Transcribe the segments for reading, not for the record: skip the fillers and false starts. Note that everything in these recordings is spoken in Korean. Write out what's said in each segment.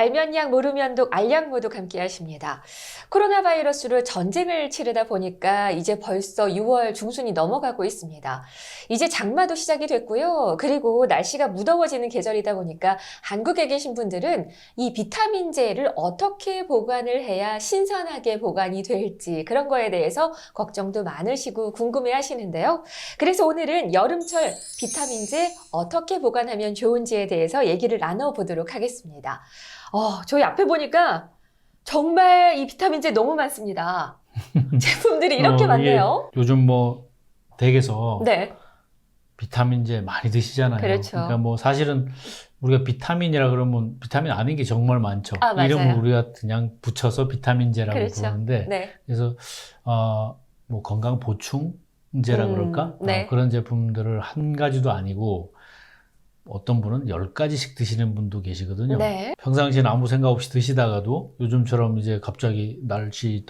알면약 모르면독 알약모독 함께 하십니다. 코로나 바이러스로 전쟁을 치르다 보니까 이제 벌써 6월 중순이 넘어가고 있습니다. 이제 장마도 시작이 됐고요. 그리고 날씨가 무더워지는 계절이다 보니까 한국에 계신 분들은 이 비타민제를 어떻게 보관을 해야 신선하게 보관이 될지 그런 거에 대해서 걱정도 많으시고 궁금해 하시는데요. 그래서 오늘은 여름철 비타민제 어떻게 보관하면 좋은지에 대해서 얘기를 나눠보도록 하겠습니다. 저희 앞에 보니까 정말 이 비타민제 너무 많습니다. 제품들이 이렇게 많네요. 요즘 뭐 댁에서 네. 비타민제 많이 드시잖아요. 그렇죠. 그러니까 뭐 사실은 우리가 비타민이라 그러면 비타민 아닌 게 정말 많죠. 맞아요. 이름을 우리가 그냥 붙여서 비타민제라고 그렇죠. 부르는데 네. 그래서 뭐 건강 보충제라 그럴까? 네. 그런 제품들을 한 가지도 아니고 어떤 분은 10가지씩 드시는 분도 계시거든요. 네. 평상시에는 아무 생각 없이 드시다가도 요즘처럼 이제 갑자기 날씨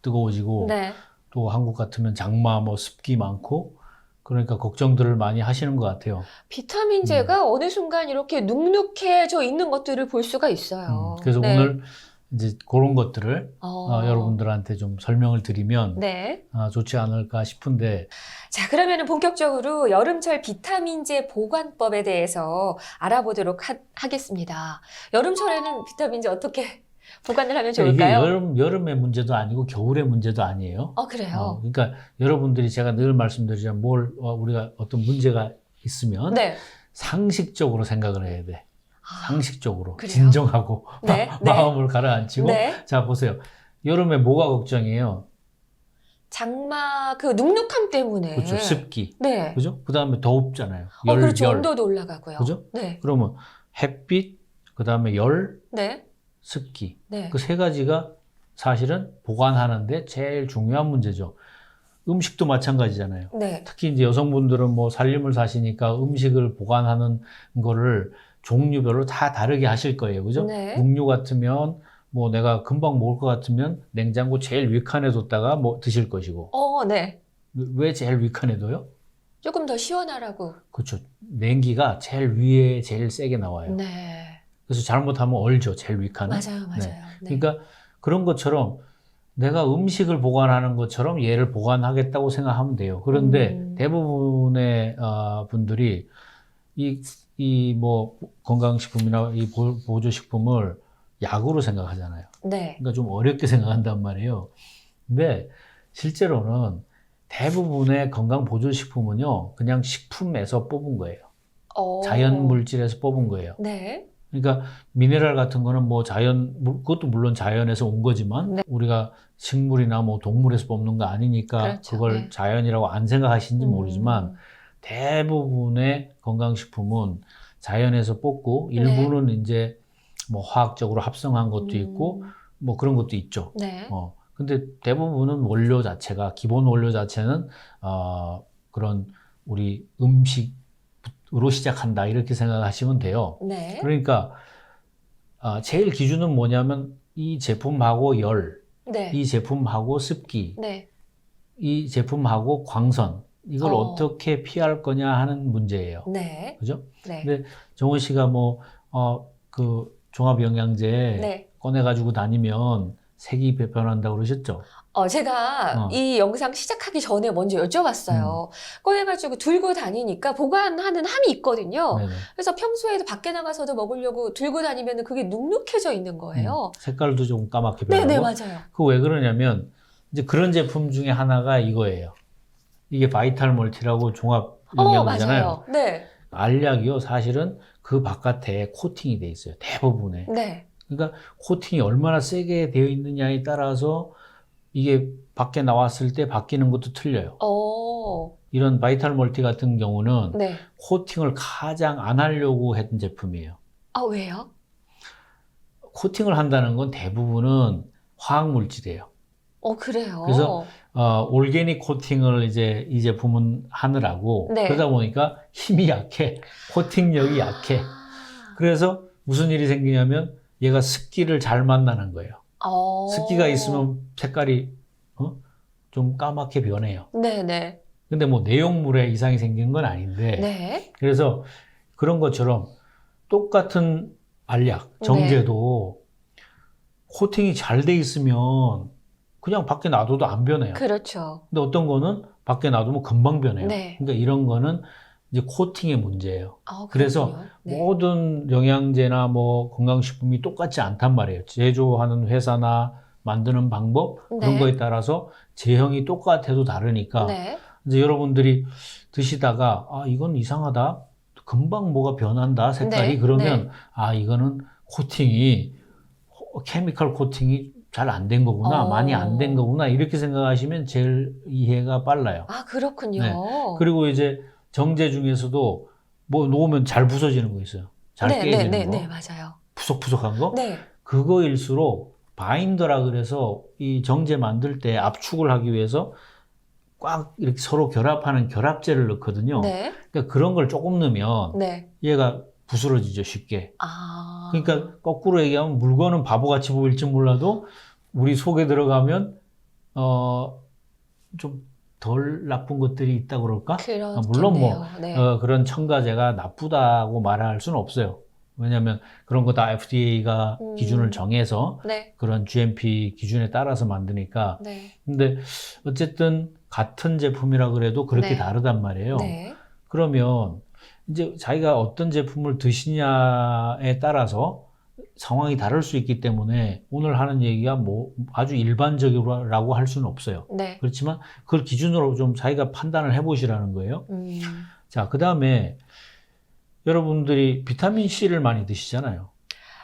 뜨거워지고 네. 또 한국 같으면 장마 뭐 습기 많고 그러니까 걱정들을 많이 하시는 것 같아요. 비타민제가 어느 순간 이렇게 눅눅해져 있는 것들을 볼 수가 있어요. 그래서 네. 오늘 이제 그런 것들을 여러분들한테 좀 설명을 드리면 네. 좋지 않을까 싶은데. 자, 그러면은 본격적으로 여름철 비타민제 보관법에 대해서 알아보도록 하겠습니다. 여름철에는 비타민제 어떻게 보관을 하면 좋을까요? 이게 여름의 문제도 아니고 겨울의 문제도 아니에요. 그래요? 그러니까 여러분들이 제가 늘 말씀드리지만 우리가 어떤 문제가 있으면 네. 상식적으로 생각을 해야 돼. 상식적으로. 그래요? 진정하고 네. 마음을 가라앉히고. 네. 자, 보세요. 여름에 뭐가 걱정이에요? 장마 그 눅눅함 때문에. 그렇죠. 습기. 네. 그죠? 그 다음에 덥잖아요. 그렇죠. 열. 온도도 올라가고요. 그죠? 네. 그러면 햇빛, 그 다음에 열, 네. 습기. 네. 그 세 가지가 사실은 보관하는데 제일 중요한 문제죠. 음식도 마찬가지잖아요. 네. 특히 이제 여성분들은 뭐 살림을 사시니까 음식을 보관하는 거를 종류별로 다 다르게 하실 거예요. 그죠? 네. 육류 같으면 뭐 내가 금방 먹을 것 같으면 냉장고 제일 윗칸에 뒀다가 뭐 드실 것이고. 네. 왜 제일 윗칸에 둬요? 조금 더 시원하라고. 그렇죠. 냉기가 제일 위에 제일 세게 나와요. 네. 그래서 잘못하면 얼죠. 제일 윗칸은. 맞아요. 네. 네. 그러니까 그런 것처럼 내가 음식을 보관하는 것처럼 얘를 보관하겠다고 생각하면 돼요. 그런데 대부분의 분들이 이 뭐 건강식품이나 이 보조식품을 약으로 생각하잖아요. 네. 그러니까 좀 어렵게 생각한단 말이에요. 근데 실제로는 대부분의 건강 보조식품은요, 그냥 식품에서 뽑은 거예요. 자연 물질에서 뽑은 거예요. 네. 그러니까 미네랄 같은 거는 뭐 그것도 물론 자연에서 온 거지만 네. 우리가 식물이나 뭐 동물에서 뽑는 거 아니니까 그렇죠. 그걸 네. 자연이라고 안 생각하시는지 모르지만 대부분의 건강식품은 자연에서 뽑고 일부는 이제 뭐 화학적으로 합성한 것도 있고 뭐 그런 것도 있죠. 네. 근데 대부분은 원료 자체가 기본 원료 자체는 그런 우리 음식으로 시작한다 이렇게 생각하시면 돼요. 네. 그러니까 제일 기준은 뭐냐면 이 제품하고 열, 네. 이 제품하고 습기, 네. 이 제품하고 광선 이걸 어떻게 피할 거냐 하는 문제예요. 네. 그죠? 네. 근데 정원 씨가 뭐 그 종합영양제 네. 꺼내가지고 다니면 색이 변한다고 그러셨죠? 제가 이 영상 시작하기 전에 먼저 여쭤봤어요. 꺼내가지고 들고 다니니까 보관하는 함이 있거든요. 네네. 그래서 평소에도 밖에 나가서도 먹으려고 들고 다니면 그게 눅눅해져 있는 거예요. 색깔도 좀 까맣게 변하고. 네네, 맞아요. 그거 왜 그러냐면 이제 그런 제품 중에 하나가 이거예요. 이게 바이탈 멀티라고 종합 영양제잖아요. 맞아요. 네. 알약이요, 사실은 그 바깥에 코팅이 돼 있어요. 대부분에. 네. 그러니까 코팅이 얼마나 세게 되어 있느냐에 따라서 이게 밖에 나왔을 때 바뀌는 것도 틀려요. 이런 바이탈 멀티 같은 경우는 네. 코팅을 가장 안 하려고 했던 제품이에요. 왜요? 코팅을 한다는 건 대부분은 화학 물질이에요. 그래요. 그래서 올게닉 코팅을 이제 이 제품은 하느라고 네. 그러다 보니까 힘이 약해. 코팅력이 약해. 그래서 무슨 일이 생기냐면 얘가 습기를 잘 만나는 거예요. 습기가 있으면 색깔이 좀 까맣게 변해요. 네네. 근데 뭐 내용물에 이상이 생기는 건 아닌데. 네. 그래서 그런 것처럼 똑같은 알약, 정제도 코팅이 잘 돼 있으면 그냥 밖에 놔둬도 안 변해요. 그렇죠. 근데 어떤 거는 밖에 놔두면 금방 변해요. 네. 그러니까 이런 거는 이제 코팅의 문제예요. 아, 그래서 그렇군요. 네. 모든 영양제나 뭐 건강식품이 똑같지 않단 말이에요. 제조하는 회사나 만드는 방법 그런 네. 거에 따라서 제형이 똑같아도 다르니까 네. 이제 여러분들이 드시다가 아 이건 이상하다. 금방 뭐가 변한다 색깔이 네. 그러면 네. 아 이거는 코팅이 케미컬 코팅이 잘 안 된 거구나 많이 안 된 거구나 이렇게 생각하시면 제일 이해가 빨라요. 아, 그렇군요. 네. 그리고 이제 정제 중에서도 뭐 놓으면 잘 부서지는 거 있어요. 잘 네, 깨지는 네, 네, 거. 네, 맞아요. 푸석푸석한 거. 네. 그거일수록 바인더라 그래서 이 정제 만들 때 압축을 하기 위해서 꽉 이렇게 서로 결합하는 결합제를 넣거든요. 네. 그러니까 그런 걸 조금 넣으면 네. 얘가 부스러지죠, 쉽게. 아. 그러니까 거꾸로 얘기하면 물건은 바보같이 보일지 몰라도 우리 속에 들어가면 좀 덜 나쁜 것들이 있다고 그럴까? 물론 뭐 네. 그런 첨가제가 나쁘다고 말할 수는 없어요. 왜냐하면 그런 거 다 FDA가 기준을 정해서 네. 그런 GMP 기준에 따라서 만드니까. 네. 근데 어쨌든 같은 제품이라 그래도 그렇게 네. 다르단 말이에요. 네. 그러면 이제 자기가 어떤 제품을 드시냐에 따라서 상황이 다를 수 있기 때문에 오늘 하는 얘기가 뭐 아주 일반적이라고 할 수는 없어요. 네. 그렇지만 그걸 기준으로 좀 자기가 판단을 해보시라는 거예요. 자, 그 다음에 여러분들이 비타민 C를 많이 드시잖아요.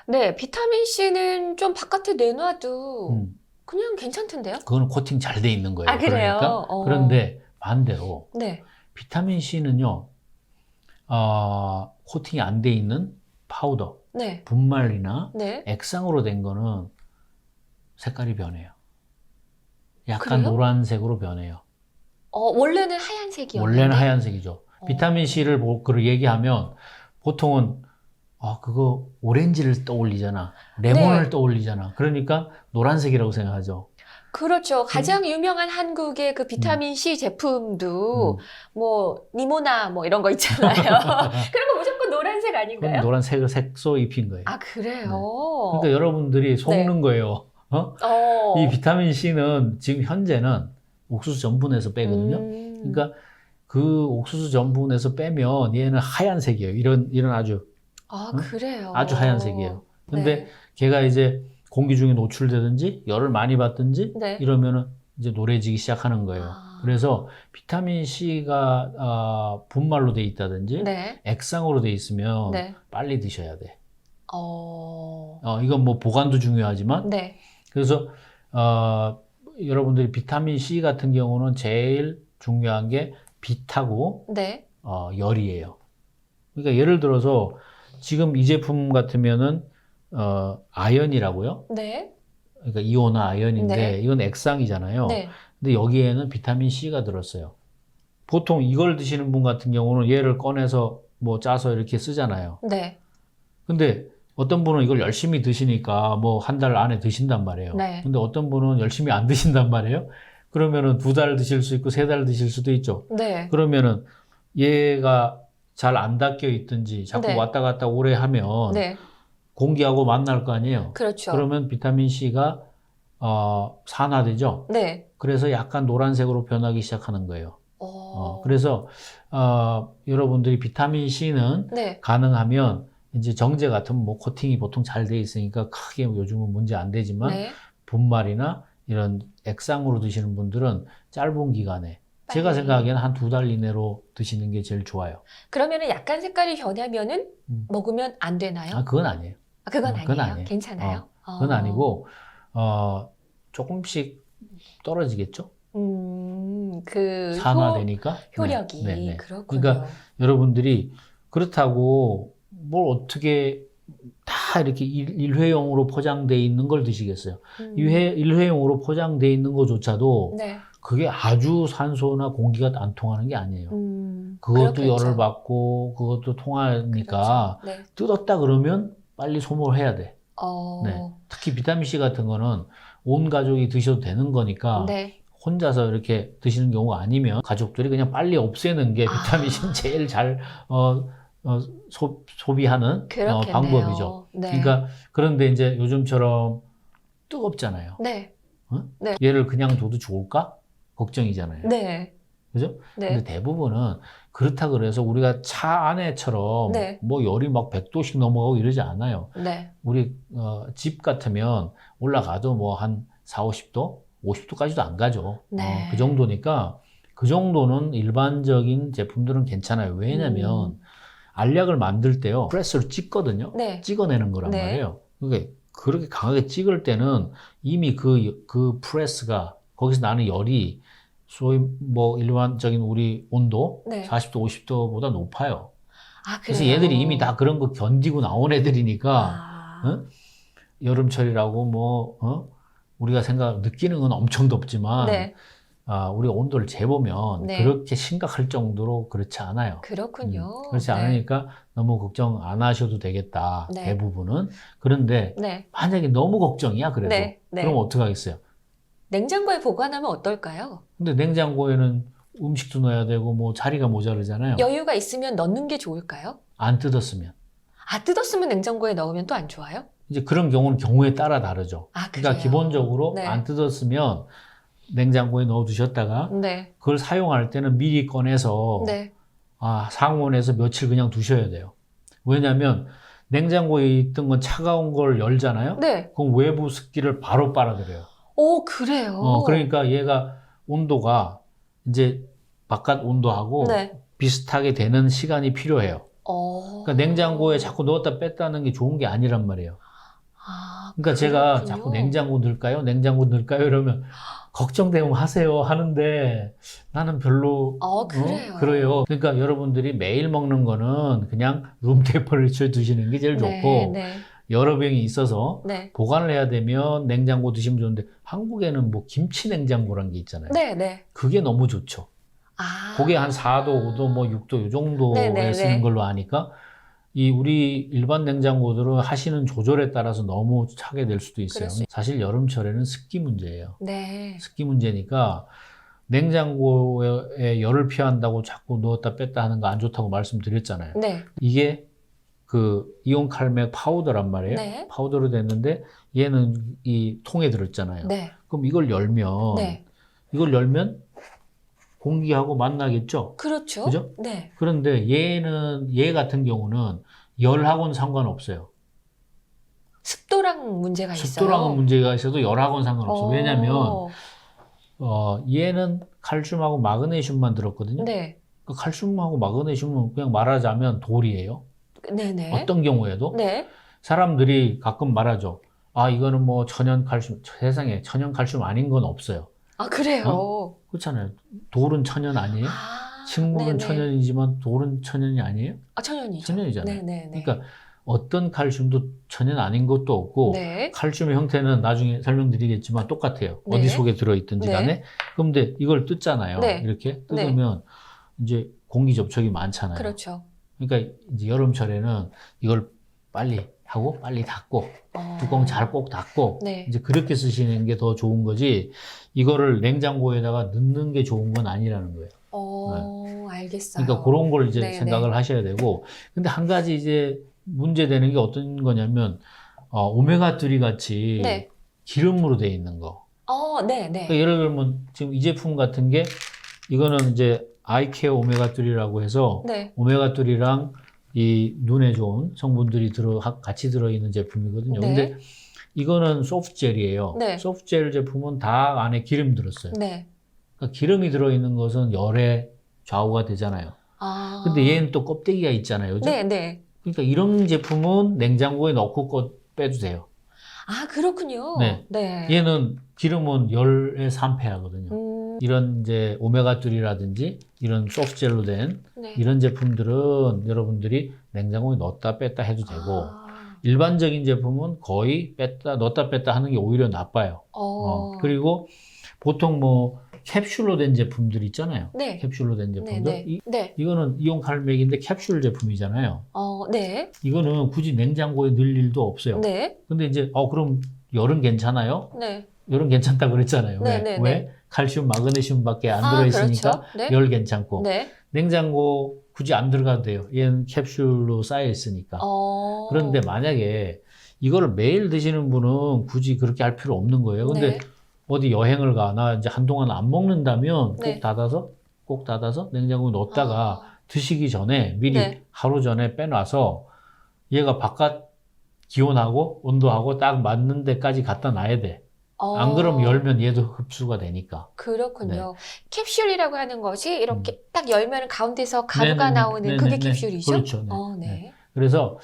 네, 비타민 C는 좀 바깥에 내놔도 그냥 괜찮던데요? 그거는 코팅 잘 돼 있는 거예요. 아, 그래요? 그러니까 그런데 반대로 네. 비타민 C는요, 코팅이 안 돼 있는 파우더, 네. 분말이나 네. 액상으로 된 거는 색깔이 변해요. 약간 그래요? 노란색으로 변해요. 원래는 하얀색이었는데. 원래는 하얀색이죠. 비타민 C를 얘기하면 보통은 그거 오렌지를 떠올리잖아. 레몬을 네. 떠올리잖아. 그러니까 노란색이라고 생각하죠. 그렇죠. 가장 유명한 한국의 그 비타민 C 제품도 뭐 니모나 뭐 이런 거 있잖아요. 그런 거 무조건 노란색 아닌가요? 그건 노란색을 색소 입힌 거예요. 아, 그래요? 그러니까 여러분들이 속는 거예요. 이 비타민 C는 지금 현재는 옥수수 전분에서 빼거든요. 그러니까 그 옥수수 전분에서 빼면 얘는 하얀색이에요. 이런 아주 그래요? 아주 하얀색이에요. 근데 네. 걔가 이제 공기 중에 노출되든지 열을 많이 받든지 네. 이러면은 이제 노래지기 시작하는 거예요. 그래서 비타민 C가 분말로 돼 있다든지 네. 액상으로 돼 있으면 네. 빨리 드셔야 돼. 어. 이건 뭐 보관도 중요하지만 네. 그래서 여러분들이 비타민 C 같은 경우는 제일 중요한 게 빛하고 네. 열이에요. 그러니까 예를 들어서 지금 이 제품 같으면은 아연이라고요. 네. 그러니까 이온화 아연인데 네. 이건 액상이잖아요. 네. 근데 여기에는 비타민 C가 들었어요. 보통 이걸 드시는 분 같은 경우는 얘를 꺼내서 뭐 짜서 이렇게 쓰잖아요. 네. 근데 어떤 분은 이걸 열심히 드시니까 뭐 한 달 안에 드신단 말이에요. 네. 근데 어떤 분은 열심히 안 드신단 말이에요. 그러면은 2달 드실 수 있고 3달 드실 수도 있죠. 네. 그러면은 얘가 잘 안 닦여 있든지 자꾸 네. 왔다 갔다 오래 하면 네. 공기하고 만날 거 아니에요. 그렇죠. 그러면 비타민 C가 산화되죠. 네. 그래서 약간 노란색으로 변하기 시작하는 거예요. 그래서 여러분들이 비타민 C는 네. 가능하면 이제 정제 같은 뭐 코팅이 보통 잘 돼 있으니까 크게 요즘은 문제 안 되지만 네. 분말이나 이런 액상으로 드시는 분들은 짧은 기간에 제가 생각하기에는 한 2달 이내로 드시는 게 제일 좋아요. 그러면은 약간 색깔이 변하면은 먹으면 안 되나요? 그건 아니에요. 그건 아니에요? 그건 아니에요. 괜찮아요? 그건 아니고 조금씩 떨어지겠죠? 산화되니까 효력이 네. 그렇군요. 그러니까 여러분들이 그렇다고 뭘 어떻게 다 이렇게 일회용으로 포장돼 있는 걸 드시겠어요? 일회용으로 포장돼 있는 것조차도 네. 그게 아주 산소나 공기가 안 통하는 게 아니에요. 그것도 그렇겠죠. 열을 받고 그것도 통하니까 그렇죠. 네. 뜯었다 그러면 빨리 소모해야 돼. 네. 특히 비타민 C 같은 거는 온 가족이 드셔도 되는 거니까 네. 혼자서 이렇게 드시는 경우가 아니면 가족들이 그냥 빨리 없애는 게 비타민 C는 제일 잘 소비하는 그렇겠네요. 방법이죠. 네. 그러니까 그런데 이제 요즘처럼 뜨겁잖아요. 네. 네. 얘를 그냥 둬도 좋을까? 걱정이잖아요. 네. 그죠? 네. 근데 대부분은 그렇다 그래서 우리가 차 안에처럼 네. 뭐 열이 막 100도씩 넘어가고 이러지 않아요. 네. 우리 집 같으면 올라가도 뭐 한 4, 50도? 50도까지도 안 가죠. 네. 그 정도니까 그 정도는 일반적인 제품들은 괜찮아요. 왜냐면 알약을 만들 때요. 프레스로 찍거든요. 네. 찍어내는 거란 네. 말이에요. 그게 그렇게 강하게 찍을 때는 이미 그 프레스가 거기서 나는 열이 소위 뭐 일반적인 우리 온도 네. 40도, 50도보다 높아요. 아, 그래서 그래요? 얘들이 이미 다 그런 거 견디고 나온 애들이니까 아. 여름철이라고 뭐 우리가 느끼는 건 엄청 덥지만 네. 우리 온도를 재보면 네. 그렇게 심각할 정도로 그렇지 않아요. 그렇군요. 그렇지 네. 않으니까 너무 걱정 안 하셔도 되겠다. 네. 대부분은. 그런데 네. 만약에 너무 걱정이야 그래도 네. 네. 그럼 어떡하겠어요? 냉장고에 보관하면 어떨까요? 근데 냉장고에는 음식도 넣어야 되고 뭐 자리가 모자르잖아요. 여유가 있으면 넣는 게 좋을까요? 안 뜯었으면. 아, 뜯었으면 냉장고에 넣으면 또 안 좋아요? 이제 그런 경우는 경우에 따라 다르죠. 아, 그러니까 그래요? 기본적으로 네. 안 뜯었으면 냉장고에 넣어 두셨다가 네. 그걸 사용할 때는 미리 꺼내서 네. 상온에서 며칠 그냥 두셔야 돼요. 왜냐하면 냉장고에 있던 건 차가운 걸 열잖아요. 네. 그럼 외부 습기를 바로 빨아들여요. 오, 그래요? 그러니까 얘가 온도가 이제 바깥 온도하고 네. 비슷하게 되는 시간이 필요해요. 그러니까 냉장고에 자꾸 넣었다 뺐다는 게 좋은 게 아니란 말이에요. 아, 그러니까 제가 그렇군요. 자꾸 냉장고 넣을까요? 냉장고 넣을까요? 이러면 걱정되면 하세요 하는데 나는 별로 그래요? 그래요. 그러니까 여러분들이 매일 먹는 거는 그냥 룸템퍼레처에 두시는 게 제일 네, 좋고 네. 여러 병이 있어서 네. 보관을 해야 되면 냉장고 두시면 좋은데 한국에는 뭐 김치 냉장고라는 게 있잖아요. 네, 네. 그게 너무 좋죠. 아. 그게 한 4도, 5도, 뭐 6도 이 정도에 네, 네, 쓰는 네. 걸로 아니까 우리 일반 냉장고들은 하시는 조절에 따라서 너무 차게 될 수도 있어요. 그럴 수 사실 여름철에는 습기 문제예요. 네. 습기 문제니까 냉장고에 열을 피한다고 자꾸 넣었다 뺐다 하는 거 안 좋다고 말씀드렸잖아요. 네. 이게 그 이온 칼맥 파우더란 말이에요. 네. 파우더로 됐는데 얘는 이 통에 들었잖아요. 네. 그럼 이걸 열면 네. 공기하고 만나겠죠? 그렇죠. 그죠? 네. 그런데 얘 같은 경우는 열하고는 상관없어요. 습도랑 문제가 있어요. 습도랑은 문제가 있어도 열하고는 상관없어요. 왜냐면 얘는 칼슘하고 마그네슘만 들었거든요. 네. 그 칼슘하고 마그네슘은 그냥 말하자면 돌이에요. 네네. 어떤 경우에도. 네. 사람들이 가끔 말하죠. 이거는 뭐 천연 칼슘, 세상에 천연 칼슘 아닌 건 없어요. 아, 그래요? 그렇잖아요. 돌은 천연 아니에요? 식물은 네네. 천연이지만 돌은 천연이 아니에요? 천연이죠. 천연이잖아요. 네네네. 그러니까 어떤 칼슘도 천연 아닌 것도 없고 네. 칼슘의 형태는 나중에 설명드리겠지만 똑같아요. 네. 어디 속에 들어있든지 네. 간에. 그런데 이걸 뜯잖아요. 네. 이렇게 뜯으면 이제 공기 접촉이 많잖아요. 그렇죠. 그러니까 이제 여름철에는 이걸 빨리 하고 빨리 닫고 뚜껑 잘 꼭 닫고 네. 이제 그렇게 쓰시는 게 더 좋은 거지 이거를 냉장고에다가 넣는 게 좋은 건 아니라는 거예요. 알겠어요. 그러니까 그런 걸 이제 네, 생각을 하셔야 되고 근데 한 가지 이제 문제되는 게 어떤 거냐면 오메가3 같이 네. 기름으로 돼 있는 거. 네네. 그러니까 예를 들면 지금 이 제품 같은 게 이거는 이제 아이케어 오메가3라고 해서 네. 오메가3랑 이 눈에 좋은 성분들이 같이 들어있는 제품이거든요. 네. 근데 이거는 소프트젤이에요. 네. 소프트젤 제품은 다 안에 기름 들었어요. 네. 그러니까 기름이 들어있는 것은 열에 좌우가 되잖아요. 근데 얘는 또 껍데기가 있잖아요. 그죠? 네네. 그러니까 이런 제품은 냉장고에 넣고 빼도 돼요. 그렇군요. 네. 네. 얘는 기름은 열에 산패하거든요. 이런 이제 오메가3라든지 이런 소프트젤로 된 네. 이런 제품들은 여러분들이 냉장고에 넣었다 뺐다 해도 되고 일반적인 제품은 거의 넣었다 뺐다 하는 게 오히려 나빠요. 그리고 보통 뭐 캡슐로 된 제품들 있잖아요. 네. 캡슐로 된 제품들. 네. 이거는 이온 칼맥인데 캡슐 제품이잖아요. 네. 이거는 굳이 냉장고에 넣을 일도 없어요. 네. 근데 이제 그럼 열은 괜찮아요? 네. 열은 괜찮다고 그랬잖아요. 네. 왜? 칼슘, 마그네슘밖에 안 들어있으니까 그렇죠. 네. 열 괜찮고. 네. 냉장고 굳이 안 들어가도 돼요. 얘는 캡슐로 쌓여 있으니까. 그런데 만약에 이거를 매일 드시는 분은 굳이 그렇게 할 필요 없는 거예요. 근데 네. 어디 여행을 가, 나 이제 한동안 안 먹는다면 네. 꼭 닫아서 냉장고에 넣었다가 드시기 전에 미리 네. 하루 전에 빼놔서 얘가 바깥 기온하고 온도하고 딱 맞는 데까지 갖다 놔야 돼. 안 그러면 열면 얘도 흡수가 되니까. 그렇군요. 캡슐이라고 하는 것이 이렇게 딱 열면 가운데서 가루가 나오는 그게 캡슐이죠? 그렇죠. 네. 네. 그래서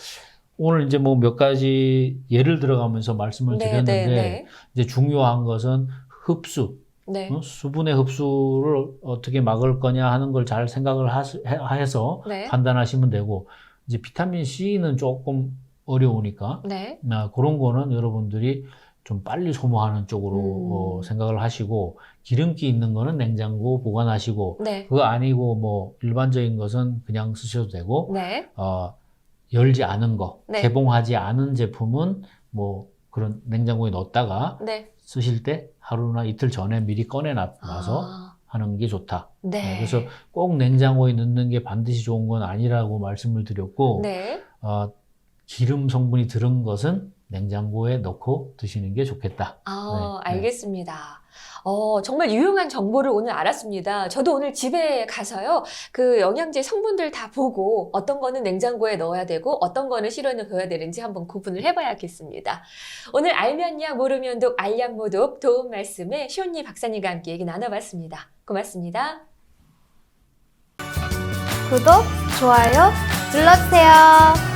오늘 이제 뭐 몇 가지 예를 들어가면서 말씀을 드렸는데 이제 중요한 것은 흡수, 네. 수분의 흡수를 어떻게 막을 거냐 하는 걸 잘 생각을 해서 네. 판단하시면 되고, 이제 비타민 C는 조금 어려우니까 네. 그런 거는 여러분들이 좀 빨리 소모하는 쪽으로 생각을 하시고, 기름기 있는 거는 냉장고 보관하시고, 네. 그거 아니고 뭐 일반적인 것은 그냥 쓰셔도 되고, 네. 열지 않은 거, 네. 개봉하지 않은 제품은 뭐 그런 냉장고에 넣었다가 네. 쓰실 때 하루나 이틀 전에 미리 꺼내놔서 하는 게 좋다. 네. 그래서 꼭 냉장고에 넣는 게 반드시 좋은 건 아니라고 말씀을 드렸고, 네. 기름 성분이 들은 것은 냉장고에 넣고 드시는 게 좋겠다. 알겠습니다. 정말 유용한 정보를 오늘 알았습니다. 저도 오늘 집에 가서요, 그 영양제 성분들 다 보고 어떤 거는 냉장고에 넣어야 되고 어떤 거는 실온에 둬야 되는지 한번 구분을 해봐야겠습니다. 오늘 알면 약 모르면 독 알약 모독 도움 말씀에 시온니 박사님과 함께 얘기 나눠봤습니다. 고맙습니다. 구독, 좋아요 눌러주세요.